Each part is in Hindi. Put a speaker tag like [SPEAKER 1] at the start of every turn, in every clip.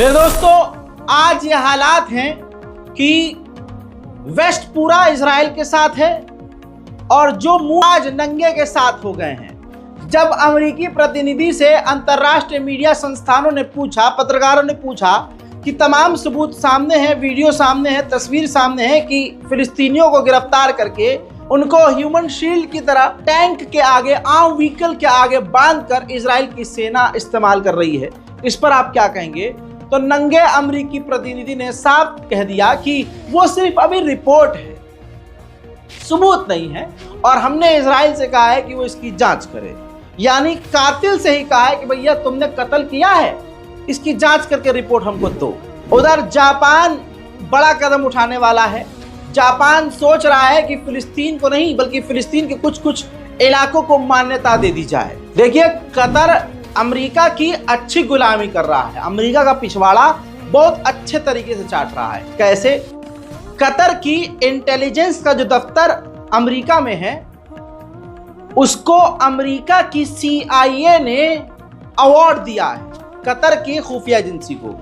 [SPEAKER 1] मेरे दोस्तों, आज ये हालात हैं कि वेस्ट पूरा इजराइल के साथ है और जो मुंह आज नंगे के साथ हो गए हैं। जब अमेरिकी प्रतिनिधि से अंतर्राष्ट्रीय मीडिया संस्थानों ने पूछा, पत्रकारों ने पूछा कि तमाम सबूत सामने हैं, वीडियो सामने है, तस्वीर सामने है कि फिलिस्तीनियों को गिरफ्तार करके उनको ह्यूमन शील्ड की तरह टैंक के आगे, आम व्हीकल के आगे बांधकर इजराइल की सेना इस्तेमाल कर रही है, इस पर आप क्या कहेंगे? तो नंगे अमेरिकी प्रतिनिधि ने साफ कह दिया कि वो सिर्फ अभी रिपोर्ट है, सबूत नहीं है, और हमने इजराइल से कहा है कि वो इसकी जांच करे। यानी कातिल से ही कहा है कि भैया तुमने कत्ल किया है, इसकी जांच करके रिपोर्ट हमको दो। उधर जापान बड़ा कदम उठाने वाला है। जापान सोच रहा है कि फिलिस्तीन को नहीं बल्कि फिलिस्तीन के कुछ कुछ इलाकों को मान्यता दे दी जाए। देखिए, कतर अमेरिका की अच्छी गुलामी कर रहा है, अमेरिका का पिछवाड़ा बहुत अच्छे तरीके से चाट रहा है। कैसे? कतर की इंटेलिजेंस का जो दफ्तर अमेरिका में है, उसको अमेरिका की CIA ने अवार्ड दिया है कतर की खुफिया एजेंसी को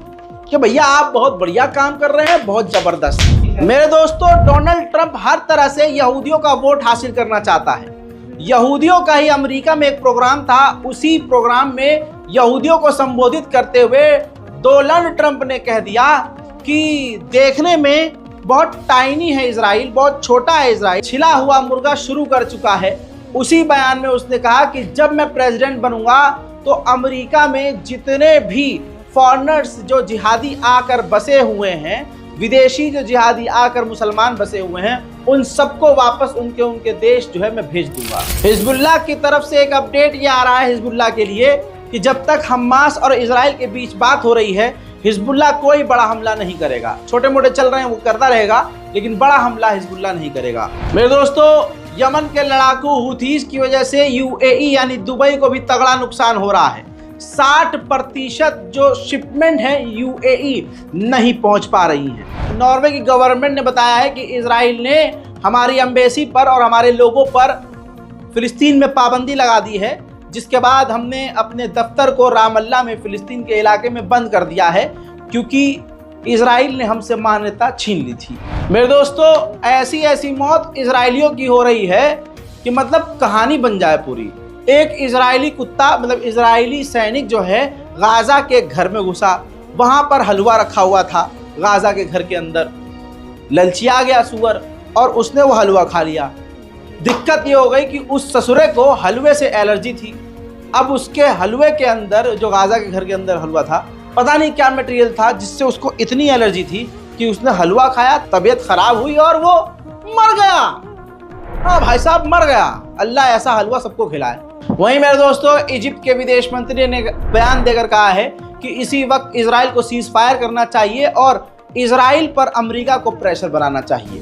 [SPEAKER 1] कि भैया आप बहुत बढ़िया काम कर रहे हैं, बहुत जबरदस्त। मेरे दोस्तों, डोनाल्ड ट्रंप हर तरह से यहूदियों का वोट हासिल करना चाहता है। यहूदियों का ही अमेरिका में एक प्रोग्राम था, उसी प्रोग्राम में यहूदियों को संबोधित करते हुए डोनाल्ड ट्रंप ने कह दिया कि देखने में बहुत टाइनी है इजराइल, बहुत छोटा है इजराइल, छिला हुआ मुर्गा शुरू कर चुका है। उसी बयान में उसने कहा कि जब मैं प्रेसिडेंट बनूंगा तो अमेरिका में जितने भी फॉरेनर्स जो जिहादी आकर बसे हुए हैं, विदेशी जो जिहादी आकर मुसलमान बसे हुए हैं, उन सबको वापस उनके देश जो है मैं भेज दूंगा। हिजबुल्लाह की तरफ से एक अपडेट ये आ रहा है हिजबुल्लाह के लिए कि जब तक हमास और इजराइल के बीच बात हो रही है, हिजबुल्लाह कोई बड़ा हमला नहीं करेगा। छोटे मोटे चल रहे हैं वो करता रहेगा, लेकिन बड़ा हमला हिजबुल्लाह नहीं करेगा। मेरे दोस्तों, यमन के लड़ाकू हुथीज की वजह से UAE यानी दुबई को भी तगड़ा नुकसान हो रहा है। 60% जो शिपमेंट है UAE नहीं पहुंच पा रही है। नॉर्वे की गवर्नमेंट ने बताया है कि इजराइल ने हमारी एम्बेसी पर और हमारे लोगों पर फिलिस्तीन में पाबंदी लगा दी है, जिसके बाद हमने अपने दफ्तर को रामल्ला में फिलिस्तीन के इलाके में बंद कर दिया है क्योंकि इजराइल ने हमसे मान्यता छीन ली थी। मेरे दोस्तों, ऐसी ऐसी मौत इजराइलियों की हो रही है कि मतलब कहानी बन जाए पूरी। एक इजरायली कुत्ता, मतलब इजरायली सैनिक जो है, गाजा के घर में घुसा, वहां पर हलवा रखा हुआ था गाजा के घर के अंदर, ललचिया गया सुअर और उसने वो हलवा खा लिया। दिक्कत ये हो गई कि उस ससुरे को हलवे से एलर्जी थी। अब उसके हलवे के अंदर, जो गाजा के घर के अंदर हलवा था, पता नहीं क्या मटेरियल था जिससे उसको इतनी एलर्जी थी कि उसने हलवा खाया, तबीयत खराब हुई और वो मर गया। हाँ भाई साहब, मर गया। अल्लाह ऐसा हलवा सबको खिलाए। वहीं मेरे दोस्तों, इजिप्ट के विदेश मंत्री ने बयान देकर कहा है कि इसी वक्त इजराइल को सीज फायर करना चाहिए और इजराइल पर अमेरिका को प्रेशर बनाना चाहिए।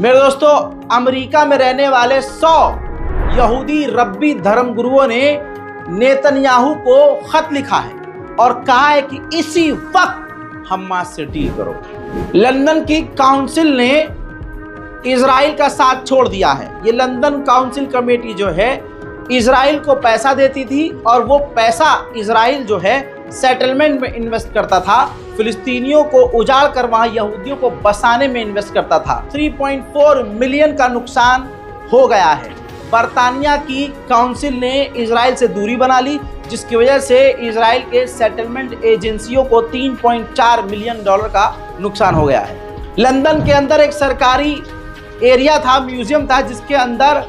[SPEAKER 1] मेरे दोस्तों, अमेरिका में रहने वाले 100 यहूदी रब्बी धर्मगुरुओं ने नेतन्याहू को खत लिखा है और कहा है कि इसी वक्त हमास से डील करो। लंदन की काउंसिल ने इजराइल का साथ छोड़ दिया है। ये लंदन काउंसिल कमेटी जो है, इजराइल को पैसा देती थी और वो पैसा इजराइल जो है सेटलमेंट में इन्वेस्ट करता था, फिलिस्तीनियों को उजाड़ कर वहां यहूदियों को बसाने में इन्वेस्ट करता था। 3.4 मिलियन का नुकसान हो गया है। बरतानिया की काउंसिल ने इजराइल से दूरी बना ली, जिसकी वजह से इजराइल के सेटलमेंट एजेंसियों को $3.4 मिलियन का नुकसान हो गया है। लंदन के अंदर एक सरकारी एरिया था, म्यूजियम था, जिसके अंदर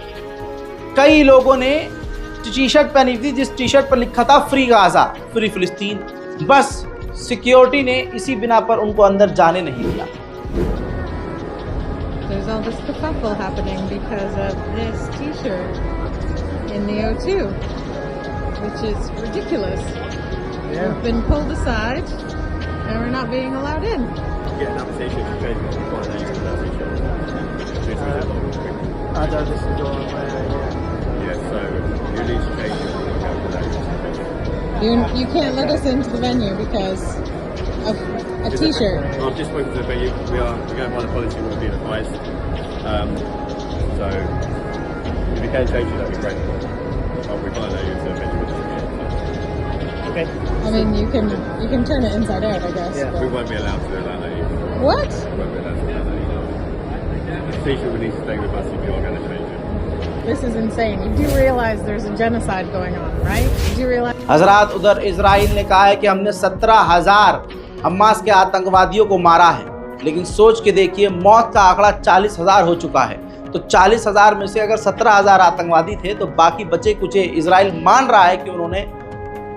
[SPEAKER 1] कई लोगों ने टी शर्ट पहनी थी जिस टी शर्ट पर लिखा था फ्री गाजा, फ्री फिलिस्तीन। बस सिक्योरिटी ने इसी बिना पर उनको अंदर जाने नहीं दिया।
[SPEAKER 2] There's all this kerfuffle happening because of this T-shirt in the O2, which is ridiculous. We've been pulled aside, and we're not being allowed in.
[SPEAKER 3] Get another T-shirt to change it. Find out you got another T-shirt.
[SPEAKER 1] this is all
[SPEAKER 3] Yeah, so you need to change it. When you go to that.
[SPEAKER 2] You can't let us into the venue because of a T-shirt.
[SPEAKER 3] I've just spoken to the venue. We're going by the policy we're being advised. So if you can change it, that'd be great. But we can't allow you to the venue.
[SPEAKER 1] Okay.
[SPEAKER 2] I mean, you can turn it inside out, I guess.
[SPEAKER 1] Yeah.
[SPEAKER 2] but-
[SPEAKER 3] We won't be allowed to allow that either.
[SPEAKER 2] What?
[SPEAKER 3] We won't be allowed to allow that either. The T-shirt will need to stay with us if you are going to change it.
[SPEAKER 2] This is insane. You do realize there's a genocide going on, right? You do realize?
[SPEAKER 1] हजरात, उधर इजराइल ने कहा है कि हमने 17,000 हमास के आतंकवादियों को मारा है, लेकिन सोच के देखिए मौत का आंकड़ा 40,000 हो चुका है। तो 40,000 में से अगर 17,000 आतंकवादी थे तो बाकी बचे कुचे इजराइल मान रहा है कि उन्होंने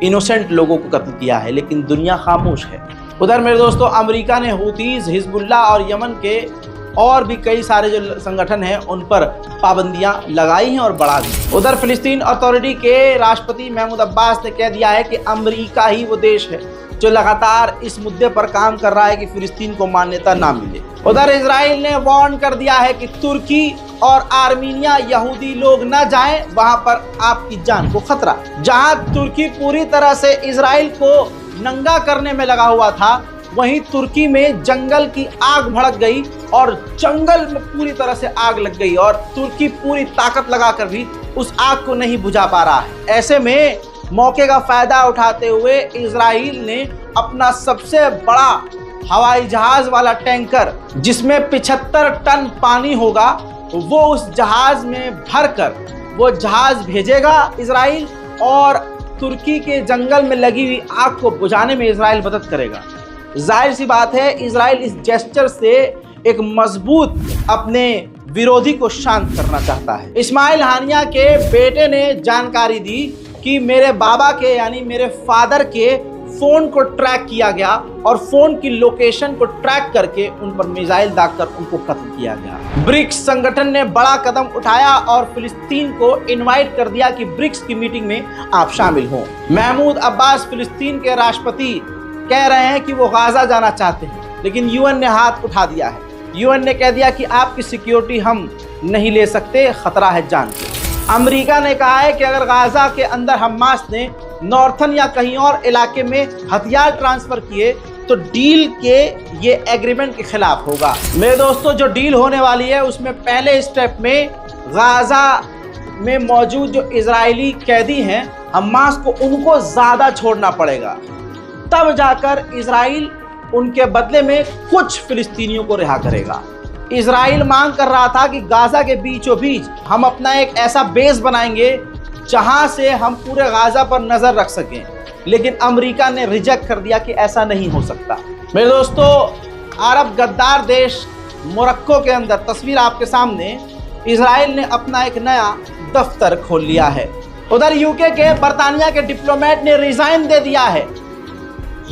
[SPEAKER 1] इनोसेंट लोगों को कत्ल किया है, लेकिन दुनिया खामोश है। उधर मेरे दोस्तों, अमेरिका ने हूतीज, हिजबुल्ला और यमन के और भी कई सारे जो संगठन हैं उन पर पाबंदियां लगाई हैं और बढ़ा दी। उधर फिलिस्तीन अथॉरिटी के राष्ट्रपति महमूद अब्बास ने कह दिया है कि अमेरिका ही वो देश है जो लगातार इस मुद्दे पर काम कर रहा है कि फिलिस्तीन को मान्यता ना मिले। उधर इजराइल ने वार्न कर दिया है कि तुर्की और आर्मीनिया यहूदी लोग ना जाएं, वहां पर आपकी जान को खतरा। जहां तुर्की पूरी तरह से इजराइल को नंगा करने में लगा हुआ था, वहीं तुर्की में जंगल की आग भड़क गई और जंगल में पूरी तरह से आग लग गई और तुर्की पूरी ताकत लगाकर भी उस आग को नहीं बुझा पा रहा है। ऐसे में मौके का फायदा उठाते हुए इजराइल ने अपना सबसे बड़ा हवाई जहाज वाला टैंकर, जिसमें 75 टन पानी होगा, वो उस जहाज में भरकर वो जहाज भेजेगा इजराइल, और तुर्की के जंगल में लगी हुई आग को बुझाने में इजराइल मदद करेगा। जाहिर सी बात है, इजराइल इस जेस्चर से एक मजबूत अपने विरोधी को शांत करना चाहता है। इस्माइल हानिया के बेटे ने जानकारी दी कि मेरे बाबा के यानी मेरे फादर के फोन को ट्रैक किया गया और फोन की लोकेशन को ट्रैक करके उन पर मिसाइल दागकर उनको कत्ल किया गया। ब्रिक्स संगठन ने बड़ा कदम उठाया और फिलिस्तीन को इनवाइट कर दिया कि ब्रिक्स की मीटिंग में आप शामिल हों। महमूद अब्बास फिलिस्तीन के राष्ट्रपति कह रहे हैं कि वो गाजा जाना चाहते हैं, लेकिन यूएन ने हाथ उठा दिया है। यूएन ने कह दिया कि आपकी सिक्योरिटी हम नहीं ले सकते, खतरा है जान को। अमेरिका ने कहा है कि अगर गाजा के अंदर हमास ने नॉर्थन या कहीं और इलाके में हथियार ट्रांसफर किए तो डील के ये एग्रीमेंट के खिलाफ होगा। मेरे दोस्तों, जो डील होने वाली है उसमें पहले स्टेप में गाजा में मौजूद जो इजरायली कैदी हैं हमास को, उनको ज़्यादा छोड़ना पड़ेगा, तब जाकर इजराइल उनके बदले में कुछ फिलिस्तीनियों को रिहा करेगा। इजराइल मांग कर रहा था कि गाजा के बीचों बीच हम अपना एक ऐसा बेस बनाएंगे जहां से हम पूरे गाजा पर नजर रख सकें, लेकिन अमेरिका ने रिजेक्ट कर दिया कि ऐसा नहीं हो सकता। मेरे दोस्तों, अरब गद्दार देश मोरक्को के अंदर तस्वीर आपके सामने, इजराइल ने अपना एक नया दफ्तर खोल लिया है। उधर यूके के बरतानिया के डिप्लोमेट ने रिजाइन दे दिया है।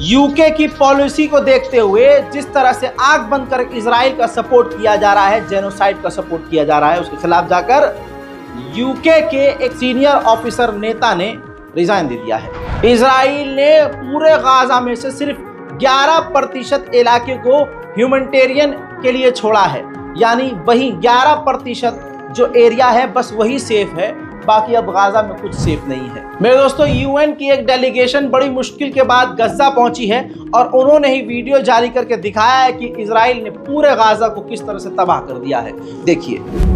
[SPEAKER 1] यूके की पॉलिसी को देखते हुए जिस तरह से आंख बंद कर इजराइल का सपोर्ट किया जा रहा है, जेनोसाइड का सपोर्ट किया जा रहा है, उसके खिलाफ जाकर यूके के एक सीनियर ऑफिसर नेता ने रिजाइन दे दिया है। इजराइल ने पूरे गाजा में से सिर्फ 11% इलाके को ह्यूमैनिटेरियन के लिए छोड़ा है, यानी वही 11% जो एरिया है बस वही सेफ है, बाकी अब गाजा में कुछ सेफ नहीं है। मेरे दोस्तों, यूएन की एक डेलीगेशन बड़ी मुश्किल के बाद गजा पहुंची है और उन्होंने ही वीडियो जारी करके दिखाया है कि इजराइल ने पूरे गाजा को किस तरह से तबाह कर दिया है। देखिए।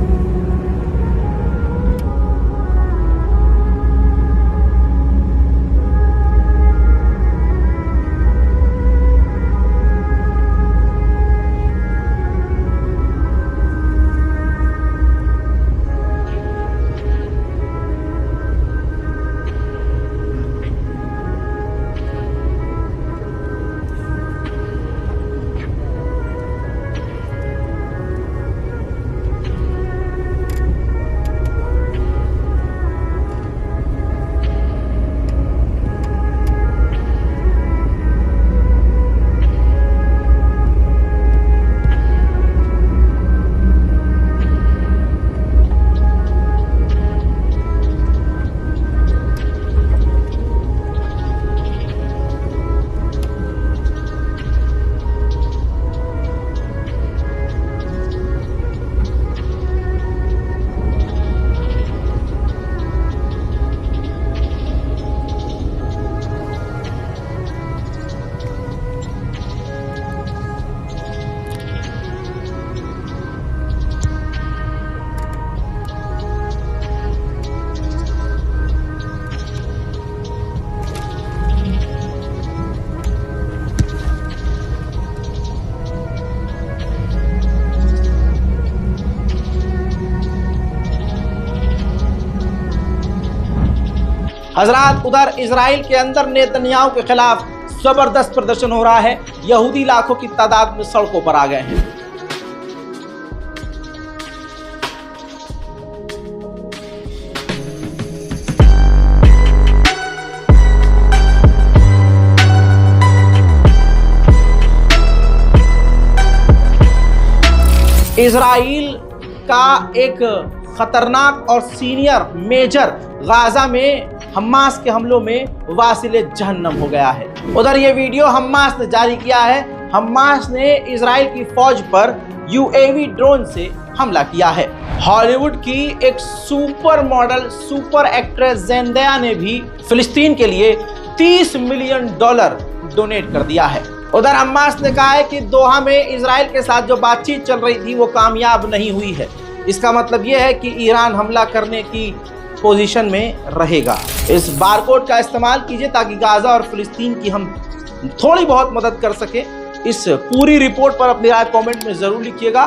[SPEAKER 1] हजरात, उधर इजराइल के अंदर नेतन्याहू के खिलाफ जबरदस्त प्रदर्शन हो रहा है। यहूदी लाखों की तादाद में सड़कों पर आ गए हैं। इजराइल का एक खतरनाक और सीनियर मेजर गाजा में हमास के हमलों में वासिले जहन्नम हो गया है। उधर ये वीडियो हमास ने जारी किया है। हमास ने इजराइल की फौज पर यूएवी ड्रोन से हमला किया है। हॉलीवुड की एक सुपर मॉडल, सुपर एक्ट्रेस ज़ेंदाया ने भी फिलिस्तीन के लिए $30 मिलियन डोनेट कर दिया है। उधर हमास ने कहा है कि दोहा में इजराइल के साथ जो बातचीत चल रही थी वो कामयाब नहीं हुई है। इसका मतलब यह है कि ईरान हमला करने की पोजीशन में रहेगा। इस बारकोड का इस्तेमाल कीजिए ताकि गाजा और फिलिस्तीन की हम थोड़ी बहुत मदद कर सके। इस पूरी रिपोर्ट पर अपनी राय कमेंट में जरूर लिखिएगा।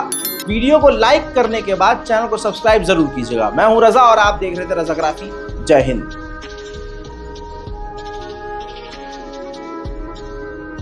[SPEAKER 1] वीडियो को लाइक करने के बाद चैनल को सब्सक्राइब जरूर कीजिएगा। मैं हूं रजा और आप देख रहे थे रजाग्राफी। जय हिंद।